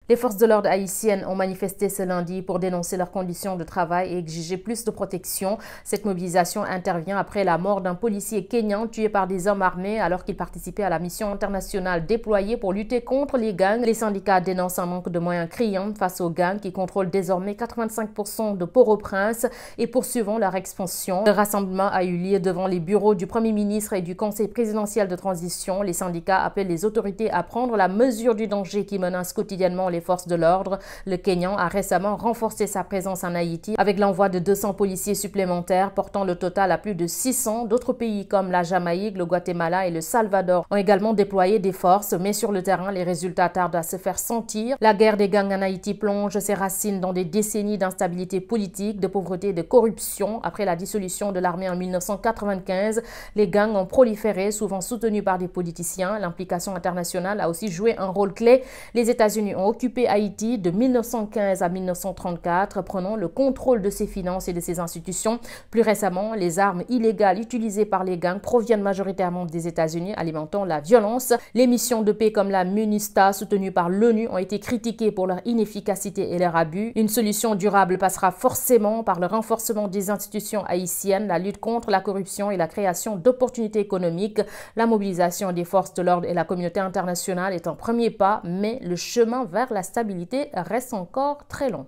Les forces de l'ordre haïtiennes ont manifesté ce lundi pour dénoncer leurs conditions de travail et exiger plus de protection. Cette mobilisation intervient après la mort d'un policier kényan tué par des hommes armés alors qu'il participait à la mission internationale déployée pour lutter contre les gangs. Les syndicats dénoncent un manque de moyens criant face aux gangs qui contrôlent désormais 85% de Port-au-Prince et poursuivant leur expansion. Le rassemblement a eu lieu devant les bureaux du Premier ministre et du Conseil présidentiel de transition. Les syndicats appellent les autorités à prendre la mesure du danger qui menace quotidiennement les forces de l'ordre. Le Kényan a récemment renforcé sa présence en Haïti avec l'envoi de 200 policiers supplémentaires, portant le total à plus de 600. D'autres pays comme la Jamaïque, le Guatemala et le Salvador ont également déployé des forces, mais sur le terrain, les résultats tardent à se faire sentir. La guerre des gangs en Haïti plonge ses racines dans des décennies d'instabilité politique, de pauvreté et de corruption. Après la dissolution de l'armée en 1995, les gangs ont proliféré, souvent soutenus par des politiciens. L'implication internationale a aussi joué un rôle clé. Les États-Unis ont occupé Haïti de 1915 à 1934, prenant le contrôle de ses finances et de ses institutions. Plus récemment, les armes illégales utilisées par les gangs proviennent majoritairement des États-Unis, alimentant la violence. Les missions de paix comme la MINUSTAH, soutenues par l'ONU, ont été critiquées pour leur inefficacité et leur abus. Une solution durable passera forcément par le renforcement des institutions haïtiennes, la lutte contre la corruption et la création d'opportunités économiques. La mobilisation des forces de l'ordre et la communauté internationale est un premier pas, mais le chemin vers la stabilité reste encore très long.